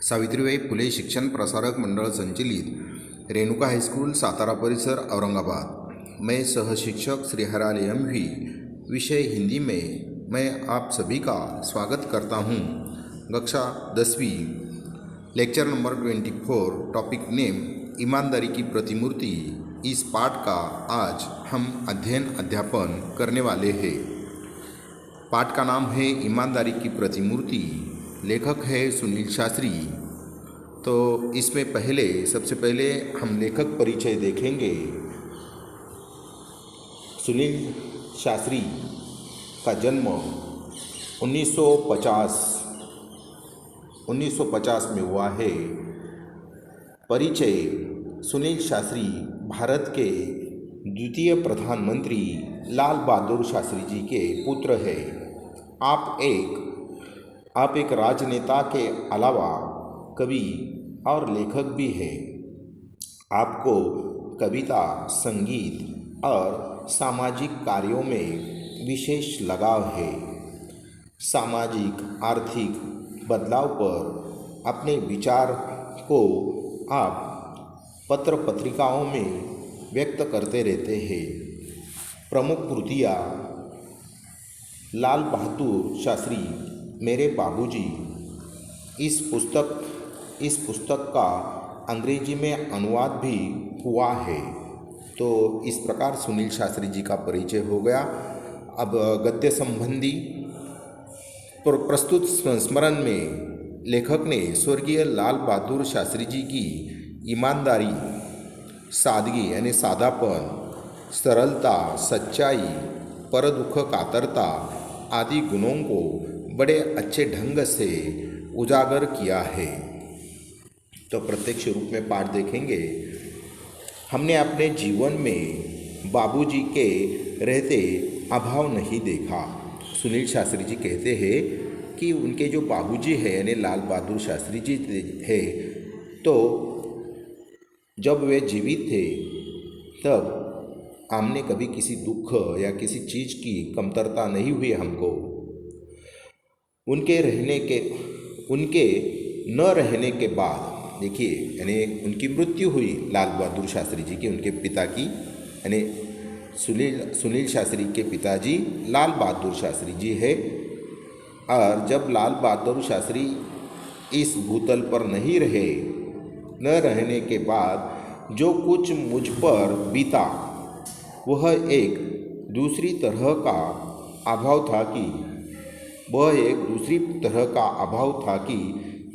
सावित्रीबाई फुले शिक्षण प्रसारक मंडल संचालित रेणुका हाईस्कूल सातारा परिसर औरंगाबाद। मैं सह शिक्षक श्री हराल एम.वी. विषय हिंदी में मैं आप सभी का स्वागत करता हूं। कक्षा 10वीं लेक्चर नंबर 24 टॉपिक नेम ईमानदारी की प्रतिमूर्ति। इस पाठ का आज हम अध्यापन करने वाले हैं। पाठ का नाम है ईमानदारी की प्रतिमूर्ति। लेखक है सुनील शास्त्री। तो इसमें सबसे पहले हम लेखक परिचय देखेंगे। सुनील शास्त्री का जन्म 1950 में हुआ है। परिचय: सुनील शास्त्री भारत के द्वितीय प्रधानमंत्री लाल बहादुर शास्त्री जी के पुत्र हैं। आप एक राजनेता के अलावा कवि और लेखक भी हैं। आपको कविता, संगीत और सामाजिक कार्यों में विशेष लगाव है। सामाजिक आर्थिक बदलाव पर अपने विचार को आप पत्र पत्रिकाओं में व्यक्त करते रहते हैं। प्रमुख कृतियाँ: लाल बहादुर शास्त्री, मेरे बाबूजी। इस पुस्तक का अंग्रेजी में अनुवाद भी हुआ है। तो इस प्रकार सुनील शास्त्री जी का परिचय हो गया। अब गद्य संबंधी प्रस्तुत संस्मरण में लेखक ने स्वर्गीय लाल बहादुर शास्त्री जी की ईमानदारी, सादगी यानी सादापन, सरलता, सच्चाई, पर दुख कातरता आदि गुणों को बड़े अच्छे ढंग से उजागर किया है। तो प्रत्यक्ष रूप में पाठ देखेंगे। हमने अपने जीवन में बाबूजी के रहते अभाव नहीं देखा। सुनील शास्त्री जी कहते हैं कि उनके जो बाबूजी है यानी लाल बहादुर शास्त्री जी है, तो जब वे जीवित थे तब हमने कभी किसी दुख या किसी चीज़ की कमतरता नहीं हुई हमको। उनके न रहने के बाद देखिए, यानी उनकी मृत्यु हुई लाल बहादुर शास्त्री जी की, उनके पिता की, यानी सुनील शास्त्री के पिताजी लाल बहादुर शास्त्री जी है। और जब लाल बहादुर शास्त्री इस भूतल पर नहीं रहे, न रहने के बाद जो कुछ मुझ पर बीता वह एक दूसरी तरह का अभाव था कि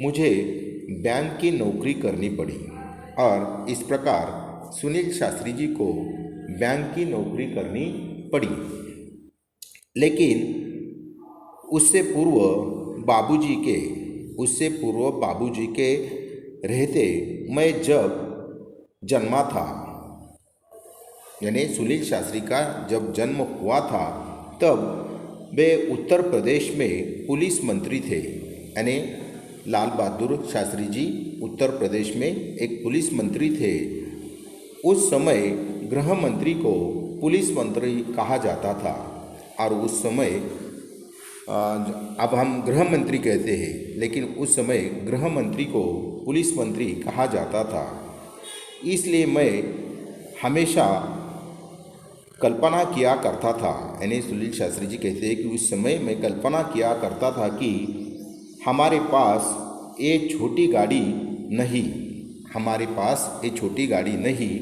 मुझे बैंक की नौकरी करनी पड़ी। और इस प्रकार सुनील शास्त्री जी को बैंक की नौकरी करनी पड़ी। लेकिन उससे पूर्व बाबूजी के रहते मैं जब जन्मा था, यानी सुनील शास्त्री का जब जन्म हुआ था, तब वे उत्तर प्रदेश में पुलिस मंत्री थे। यानी लाल बहादुर शास्त्री जी उत्तर प्रदेश में एक पुलिस मंत्री थे। उस समय गृह मंत्री को पुलिस मंत्री कहा जाता था। और उस समय अब हम गृह मंत्री कहते हैं, लेकिन उस समय गृह मंत्री को पुलिस मंत्री कहा जाता था। इसलिए मैं हमेशा कल्पना किया करता था, यानी सुनील शास्त्री जी कहते हैं कि उस समय मैं कल्पना किया करता था कि हमारे पास ये छोटी गाड़ी नहीं,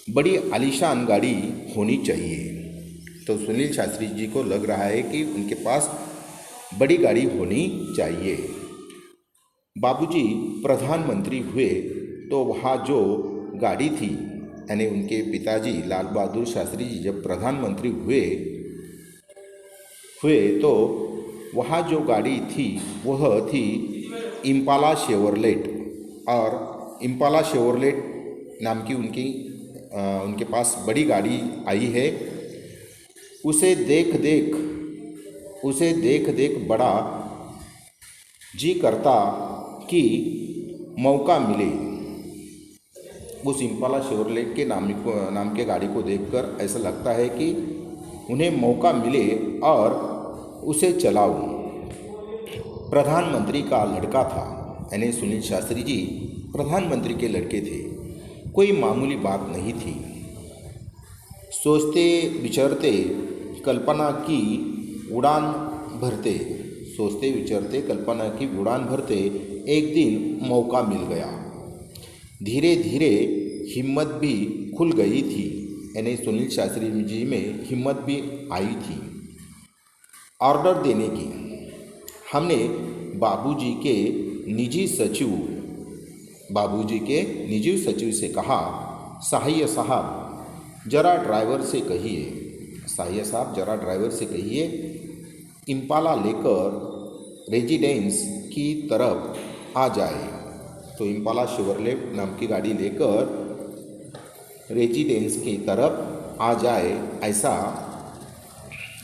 बड़ी आलीशान गाड़ी होनी चाहिए। तो सुनील शास्त्री जी को लग रहा है कि उनके पास बड़ी गाड़ी होनी चाहिए। बाबूजी प्रधानमंत्री हुए तो वहाँ जो गाड़ी थी, यानी उनके पिताजी लाल बहादुर शास्त्री जी जब प्रधानमंत्री हुए तो वहाँ जो गाड़ी थी वह थी इम्पाला शेवरलेट। और इम्पाला शेवरलेट नाम की उनके पास बड़ी गाड़ी आई है। उसे देख देख बड़ा जी करता कि मौका मिले। उस इम्पाला शेवरलेट के नाम के गाड़ी को देखकर ऐसा लगता है कि उन्हें मौका मिले और उसे चलाऊं। प्रधानमंत्री का लड़का था यानी सुनील शास्त्री जी प्रधानमंत्री के लड़के थे। कोई मामूली बात नहीं थी। सोचते विचरते कल्पना की उड़ान भरते, सोचते विचरते कल्पना की उड़ान भरते एक दिन मौका मिल गया। धीरे धीरे हिम्मत भी खुल गई थी, यानी सुनील शास्त्री जी में हिम्मत भी आई थी ऑर्डर देने की। हमने बाबूजी के निजी सचिव से कहा, सहाय साहब जरा ड्राइवर से कहिए इम्पाला लेकर रेजिडेंस की तरफ आ जाए। तो इम्पाला शेवरलेट नाम की गाड़ी लेकर रेजिडेंस की तरफ आ जाए, ऐसा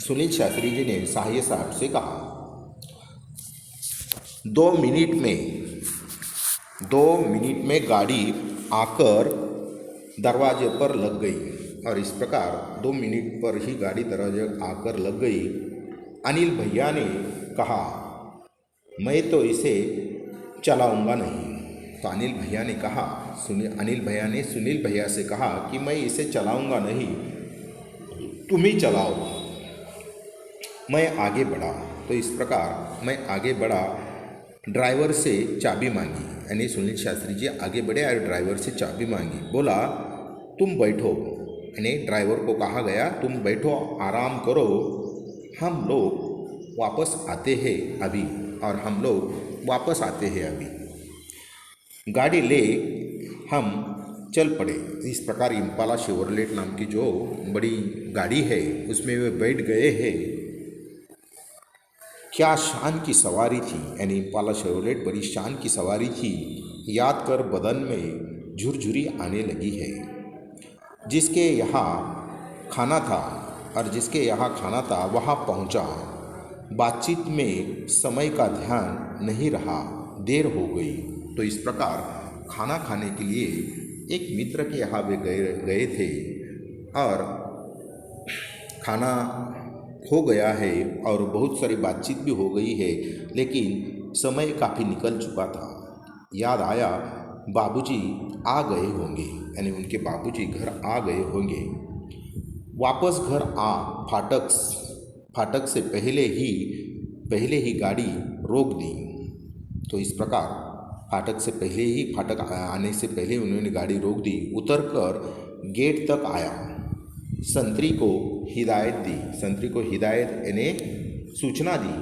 सुनील शास्त्री जी ने सहाय साहब से कहा। 2 मिनट में गाड़ी आकर दरवाजे पर लग गई। और इस प्रकार 2 मिनट पर ही गाड़ी दरवाजे आकर लग गई। अनिल भैया ने कहा, मैं तो इसे चलाऊंगा नहीं। तो अनिल भैया ने सुनील भैया से कहा कि मैं इसे चलाऊंगा नहीं, तुम ही चलाओ। मैं आगे बढ़ा। तो इस प्रकार मैं आगे बढ़ा, ड्राइवर से चाबी मांगी, यानी सुनील शास्त्री जी आगे बढ़े और ड्राइवर से चाबी मांगी। बोला तुम बैठो, यानी ड्राइवर को कहा गया तुम बैठो, आराम करो, हम लोग वापस आते हैं अभी। गाड़ी ले हम चल पड़े। इस प्रकार इम्पाला शेवरलेट नाम की जो बड़ी गाड़ी है उसमें वे बैठ गए हैं। क्या शान की सवारी थी, यानी इम्पाला शेवरलेट बड़ी शान की सवारी थी। याद कर बदन में झुरझुरी आने लगी है। जिसके यहाँ खाना था वहाँ पहुँचा। बातचीत में समय का ध्यान नहीं रहा, देर हो गई। तो इस प्रकार खाना खाने के लिए एक मित्र के यहाँ वे गए थे और खाना हो गया है और बहुत सारी बातचीत भी हो गई है, लेकिन समय काफ़ी निकल चुका था। याद आया बाबूजी आ गए होंगे, यानी उनके बाबूजी घर आ गए होंगे। वापस घर फाटक से पहले ही गाड़ी रोक दी। तो इस प्रकार फाटक आने से पहले उन्होंने गाड़ी रोक दी। उतरकर गेट तक आया, संतरी को हिदायत यानी सूचना दी,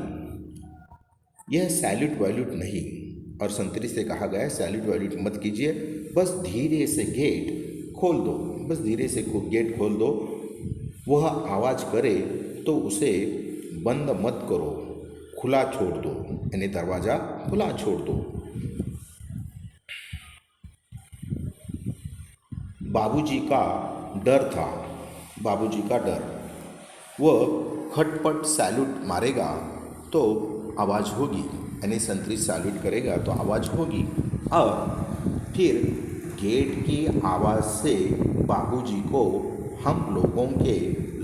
यह सैल्यूट वैल्यूट नहीं। और संतरी से कहा गया सैल्यूट वैल्यूट मत कीजिए, बस धीरे से गेट खोल दो। वह आवाज़ करे तो उसे बंद मत करो, खुला छोड़ दो, यानी दरवाज़ा खुला छोड़ दो। बाबूजी का डर, वह खटपट सैल्यूट मारेगा तो आवाज़ होगी, यानी संतरी सैल्यूट करेगा तो आवाज़ होगी। और फिर गेट की आवाज़ से बाबूजी को हम लोगों के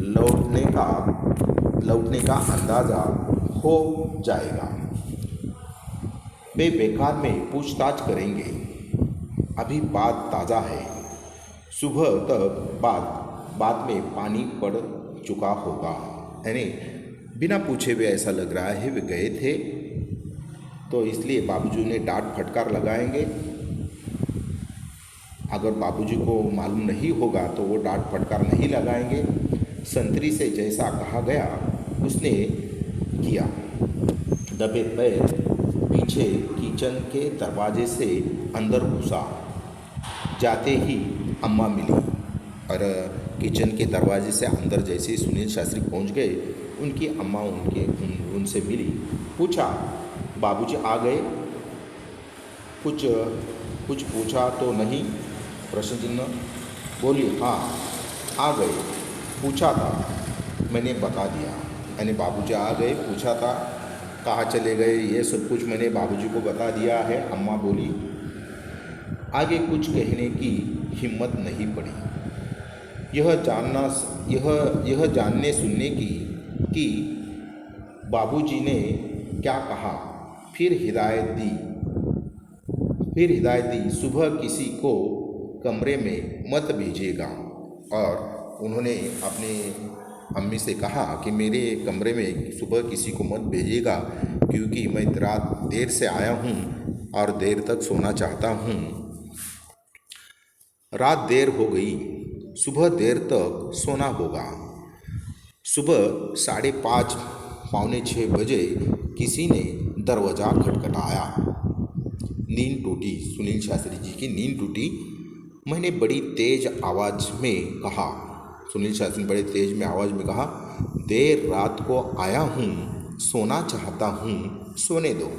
लौटने का अंदाज़ा हो जाएगा। वे बेकार में पूछताछ करेंगे। अभी बात ताज़ा है, सुबह तक बाद में पानी पड़ चुका होगा, यानी बिना पूछे हुए ऐसा लग रहा है वे गए थे, तो इसलिए बाबूजी ने डांट फटकार लगाएंगे। अगर बाबूजी को मालूम नहीं होगा तो वो डांट फटकार नहीं लगाएंगे। संतरी से जैसा कहा गया उसने किया। दबे पैर पीछे किचन के दरवाजे से अंदर घुसा। जाते ही अम्मा मिली और किचन के दरवाजे से अंदर जैसे सुनील शास्त्री पहुंच गए, उनकी अम्मा उनसे मिली। पूछा बाबूजी आ गए? कुछ पूछा तो नहीं? प्रश्न चिन्ह। बोली हाँ आ गए, पूछा था, मैंने बता दिया। यानी बाबूजी आ गए, पूछा था, कहाँ चले गए, ये सब कुछ मैंने बाबूजी को बता दिया है। अम्मा बोली। आगे कुछ कहने की हिम्मत नहीं पड़ी। यह जानने सुनने की कि बाबूजी ने क्या कहा। फिर हिदायत दी फिर हिदायत दी, सुबह किसी को कमरे में मत भेजिएगा। और उन्होंने अपने अम्मी से कहा कि मेरे कमरे में सुबह किसी को मत भेजिएगा, क्योंकि मैं रात देर से आया हूँ और देर तक सोना चाहता हूँ। रात देर हो गई, सुबह देर तक सोना होगा। सुबह 5:30 पौने 6 बजे किसी ने दरवाज़ा खटखटाया। नींद टूटी, सुनील शास्त्री जी की नींद टूटी। मैंने बड़ी तेज आवाज़ में कहा, सुनील शास्त्री ने बड़े तेज में आवाज़ में कहा, देर रात को आया हूँ, सोना चाहता हूँ, सोने दो।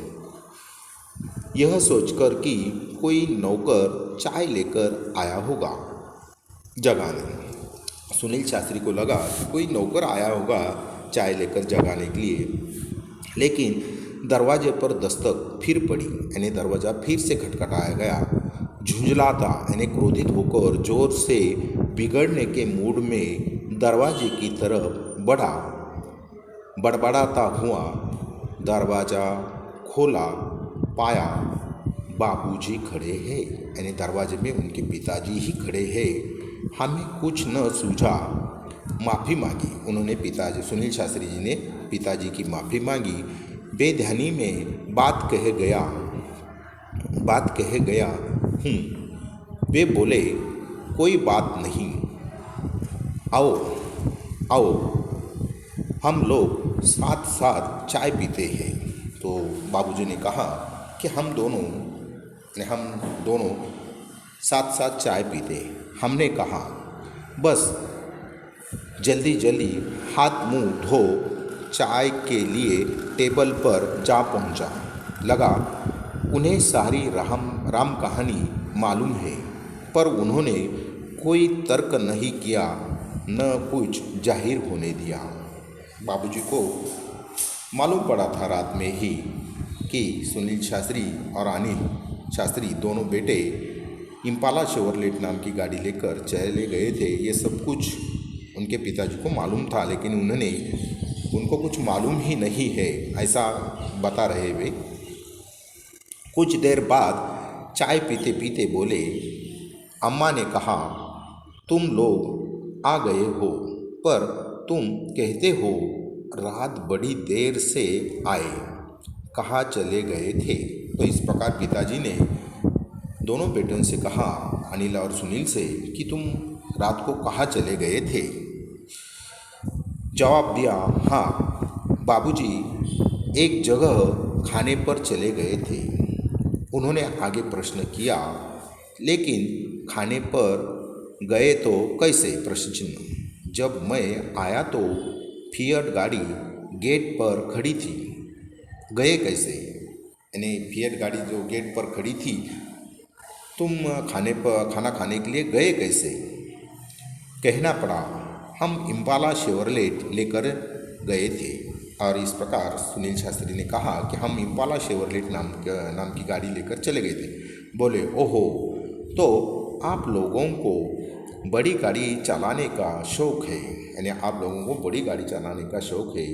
यह सोचकर कि कोई नौकर चाय लेकर आया होगा जगाने। सुनील शास्त्री को लगा कि कोई नौकर आया होगा चाय लेकर जगाने के लिए, लेकिन दरवाजे पर दस्तक फिर पड़ी, यानी दरवाज़ा फिर से खटखटाया गया। झुंझलाता यानी क्रोधित होकर जोर से बिगड़ने के मूड में दरवाजे की तरफ बढ़ा। बड़बड़ाता हुआ दरवाज़ा खोला, पाया बाबूजी खड़े हैं, यानी दरवाजे में उनके पिताजी ही खड़े हैं। हमें कुछ न सूझा, माफ़ी मांगी। उन्होंने पिताजी, सुनील शास्त्री जी ने पिताजी की माफ़ी मांगी। बेध्यानी में बात कह गया हूँ। वे बोले, कोई बात नहीं, आओ आओ, हम लोग साथ साथ चाय पीते हैं। तो बाबूजी ने कहा कि हम दोनों साथ साथ चाय पीते। हमने कहा, बस जल्दी जल्दी हाथ मुंह धो चाय के लिए टेबल पर जा पहुंचा। लगा उन्हें सारी राम कहानी मालूम है, पर उन्होंने कोई तर्क नहीं किया, न कुछ जाहिर होने दिया। बाबूजी को मालूम पड़ा था रात में ही कि सुनील शास्त्री और अनिल शास्त्री दोनों बेटे इम्पाला शेवरलेट नाम की गाड़ी लेकर चले गए थे। ये सब कुछ उनके पिताजी को मालूम था, लेकिन उनको कुछ मालूम ही नहीं है, ऐसा बता रहे वे। कुछ देर बाद चाय पीते पीते बोले, अम्मा ने कहा, तुम लोग आ गए हो, पर तुम कहते हो रात बड़ी देर से आए, कहाँ चले गए थे? तो इस प्रकार पिताजी ने दोनों बेटों से कहा, अनिल और सुनील से, कि तुम रात को कहाँ चले गए थे? जवाब दिया, हाँ बाबूजी एक जगह खाने पर चले गए थे। उन्होंने आगे प्रश्न किया, लेकिन खाने पर गए तो कैसे? प्रश्न चिन्ह। जब मैं आया तो फिएट गाड़ी गेट पर खड़ी थी। गए कैसे? यानी फिएट गाड़ी जो गेट पर खड़ी थी, तुम खाना खाने के लिए गए कैसे? कहना पड़ा, हम इम्पाला शेवरलेट लेकर गए थे। और इस प्रकार सुनील शास्त्री ने कहा कि हम इम्पाला शेवरलेट नाम की गाड़ी लेकर चले गए थे। बोले, ओहो, तो आप लोगों को बड़ी गाड़ी चलाने का शौक़ है, यानी आप लोगों को बड़ी गाड़ी चलाने का शौक़ है।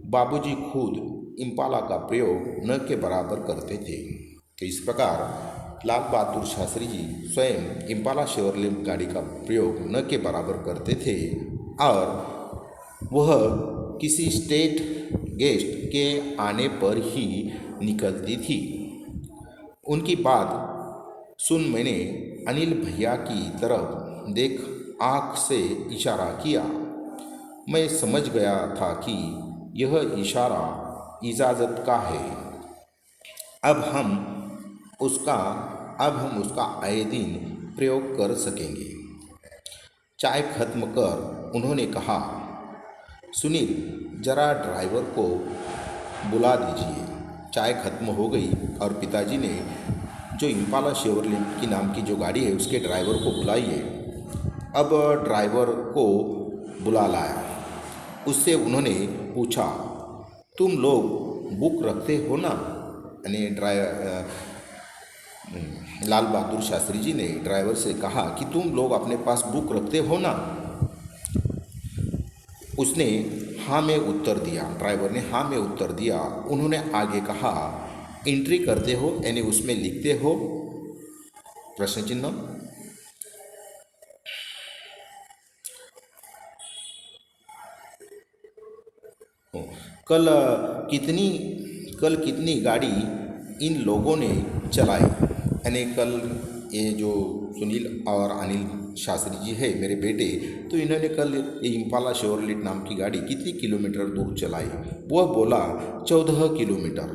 बाबूजी खुद इम्पाला का प्रयोग न के बराबर करते थे। तो इस प्रकार लाल बहादुर शास्त्री जी स्वयं इम्पाला शेवरलेट गाड़ी का प्रयोग न के बराबर करते थे, और वह किसी स्टेट गेस्ट के आने पर ही निकलती थी। उनकी बात सुन मैंने अनिल भैया की तरफ देख आँख से इशारा किया। मैं समझ गया था कि यह इशारा इजाज़त का है। अब हम उसका आए दिन प्रयोग कर सकेंगे। चाय खत्म कर उन्होंने कहा, सुनील जरा ड्राइवर को बुला दीजिए। चाय खत्म हो गई और पिताजी ने जो इम्पाला शेवरलेट की नाम की जो गाड़ी है उसके ड्राइवर को बुलाइए। अब ड्राइवर को बुला लाया। उससे उन्होंने पूछा, तुम लोग बुक रखते हो ना? यानी लाल बहादुर शास्त्री जी ने ड्राइवर से कहा कि तुम लोग अपने पास बुक रखते हो ना? उसने हाँ में उत्तर दिया। ड्राइवर ने हाँ में उत्तर दिया। उन्होंने आगे कहा, एंट्री करते हो यानी उसमें लिखते हो? प्रश्न चिन्ह। कल कितनी कल कितनी गाड़ी इन लोगों ने चलाई, यानी कल ये जो सुनील और अनिल शास्त्री जी है मेरे बेटे, तो इन्होंने कल ये इम्पाला शेवरलेट नाम की गाड़ी कितनी किलोमीटर दूर चलाई। वह बोला 14 किलोमीटर।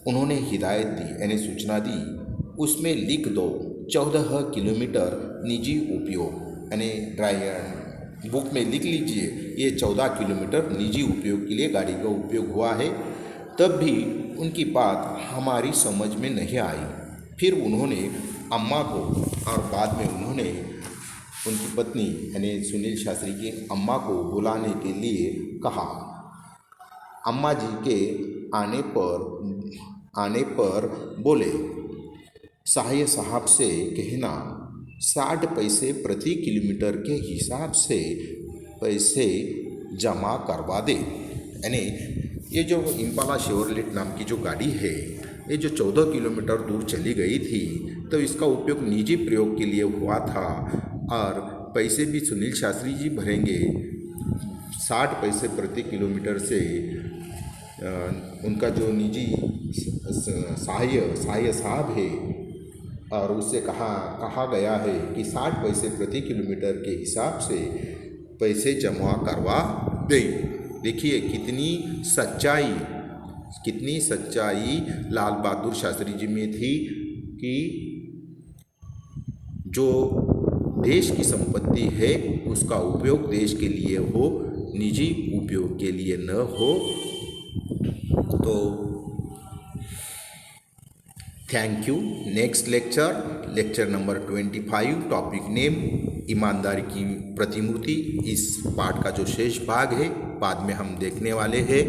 उन्होंने हिदायत दी यानी सूचना दी, उसमें लिख दो 14 किलोमीटर निजी उपयोग, यानी बुक में लिख लीजिए ये 14 किलोमीटर निजी उपयोग के लिए गाड़ी का उपयोग हुआ है। तब भी उनकी बात हमारी समझ में नहीं आई। फिर उन्होंने अम्मा को और बाद में उन्होंने उनकी पत्नी यानी सुनील शास्त्री की अम्मा को बुलाने के लिए कहा। अम्मा जी के आने पर बोले, साहिय साहब से कहना 60 पैसे प्रति किलोमीटर के हिसाब से पैसे जमा करवा दे। यानी ये जो इम्पाला शेवरलेट नाम की जो गाड़ी है, ये जो 14 किलोमीटर दूर चली गई थी, तो इसका उपयोग निजी प्रयोग के लिए हुआ था और पैसे भी सुनील शास्त्री जी भरेंगे। 60 पैसे प्रति किलोमीटर से उनका जो निजी सहाय साहब है और उससे कहा गया है कि 60 पैसे प्रति किलोमीटर के हिसाब से पैसे जमा करवा दे। देखिए कितनी सच्चाई लाल बहादुर शास्त्री जी में थी कि जो देश की संपत्ति है उसका उपयोग देश के लिए हो, निजी उपयोग के लिए न हो। तो thank you. Next lecture number 25, topic name ईमानदारी की प्रतिमूर्ति। इस पाठ का जो शेष भाग है बाद में हम देखने वाले हैं।